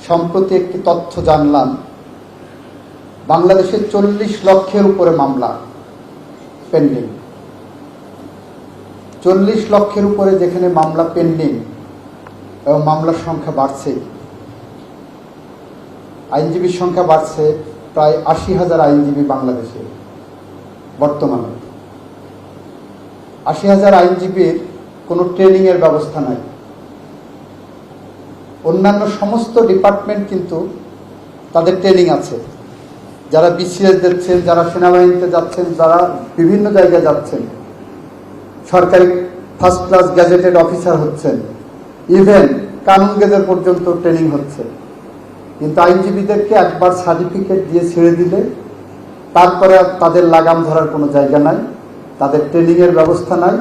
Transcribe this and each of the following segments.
সম্প্রতি একটি তথ্য জানলাম, বাংলাদেশে 40 লক্ষের উপরে মামলা পেন্ডিং। 40 লক্ষের উপরে যেখানে মামলা পেন্ডিং এবং মামলার সংখ্যা বাড়ছে, আইনজীবীর সংখ্যা বাড়ছে, প্রায় 80,000 আইনজীবী বাংলাদেশে বর্তমানে। 80,000 আইনজীবীর কোনো ট্রেনিংয়ের ব্যবস্থা নাই। অন্যান্য সমস্ত ডিপার্টমেন্ট কিন্তু তাদের ট্রেনিং আছে, যারা বিসিএস দিচ্ছেন, যারা সেনাবাহিনীতে যাচ্ছেন, যারা বিভিন্ন জায়গায় যাচ্ছেন, সরকারি ফার্স্ট ক্লাস গ্যাজেটেড অফিসার হচ্ছেন, ইভেন কানুন গেজের পর্যন্ত ট্রেনিং হচ্ছে। কিন্তু আইনজীবীদেরকে একবার সার্টিফিকেট দিয়ে ছেড়ে দিলে তারপরে তাদের লাগাম ধরার কোনো জায়গা নাই, তাদের ট্রেনিংয়ের ব্যবস্থা নাই।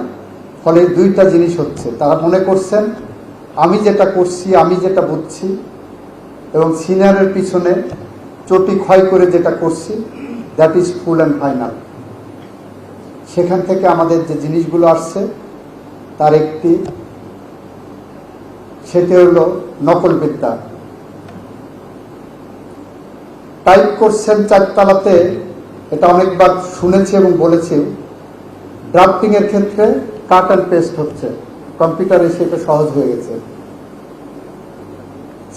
ফলে দুইটা জিনিস হচ্ছে, তারা মনে করছেন আমি যেটা করছি, আমি যেটা বুঝছি এবং সিনিয়রের পিছনে চটি ক্ষয় করে যেটা করছি, that is full and final. সেখান থেকে আমাদের যে জিনিসগুলো আসছে তার একটি, সেটি হলো নকল বিদ্যা। টাইপ করছেন 4 তলাতে, এটা অনেকবার শুনেছি এবং বলেছি। ড্রাফটিং এর ক্ষেত্রে কাট অ্যান্ড পেস্ট হচ্ছে, কম্পিউটারে সেটা সহজ হয়ে গেছে।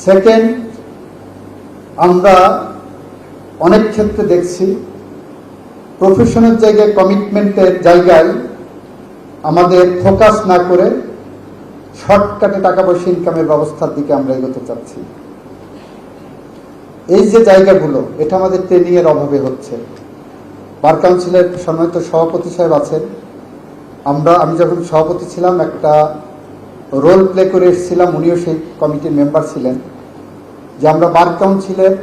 সেকেন্ড, আমরা অনেক ক্ষেত্রে দেখছি প্রফেশনের জায়গায়, কমিটমেন্টের জায়গায় আমাদের ফোকাস না করে শর্টকাটে টাকা পয়সা ইনকামের ব্যবস্থার দিকে আমরা এগোতে চাচ্ছি। এই যে জায়গাগুলো, এটা আমাদের ট্রেনিং এর অভাবে হচ্ছে। বার কাউন্সিলের সম্মানিত সভাপতি সাহেব আছেন, আমি যখন সভাপতি ছিলাম একটা রোল প্লে করে এসেছিলাম, উনিও সেই কমিটির মেম্বার ছিলেন, যে আমরা বার কাউন্সিলের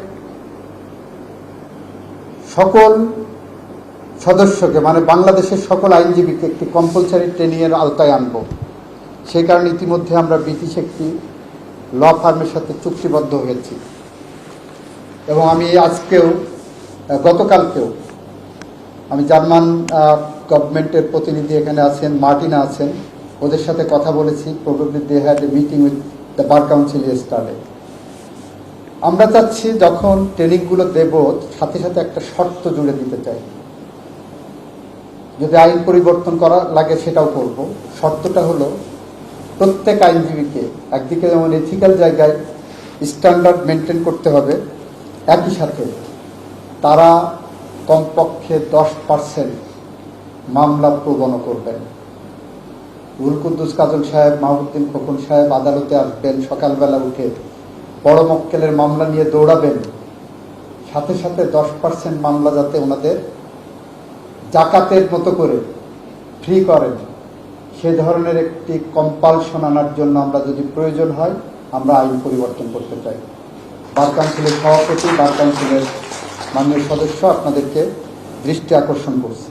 সকল সদস্যকে, মানে বাংলাদেশের সকল আইনজীবীকে একটি কম্পালসারি ট্রেনিং এর আওতায় আনব। সেই কারণে ইতিমধ্যে আমরা ব্রিটিশ একটি ল ফার্মের সাথে চুক্তিবদ্ধ হয়েছি এবং আমি আজকেও, গতকালকেও আমি জার্মান গভর্নমেন্টের প্রতিনিধি এখানে আছেন, মার্টিনা আছেন, ওদের সাথে কথা বলেছি। Probably they had a meeting with the bar council yesterday. আমরা চাচ্ছি যখন ট্রেনিংগুলো দেব, সাথে সাথে একটা শর্ত জুড়ে দিতে চাই, যদি আইন পরিবর্তন করা লাগে সেটাও করব। শর্তটা হলো প্রত্যেক আইনজীবীকে একদিকে যেমন এথিক্যাল জায়গায় স্ট্যান্ডার্ড মেনটেন করতে হবে, একই সাথে তারা কমপক্ষে 10% মামলা প্রবণ করবেন। গুলকুদ্দুস কাজল সাহেব, মাহবুদ্দিন খোকন সাহেব আদালতে আসবেন, সকালবেলা উঠে বড় মক্কেলের মামলা নিয়ে দৌড়াবেন, সাথে সাথে 10% মামলা যাতে ওনাদের জাকাতের মতো করে ফ্রি করেন, সে ধরনের একটি কম্পালশন আনার জন্য আমরা যদি প্রয়োজন হয় আমরা আইন পরিবর্তন করতে চাই। বার কাউন্সিলের সভাপতি, বার কাউন্সিলের মাননীয় সদস্য আপনাদেরকে দৃষ্টি আকর্ষণ করছি।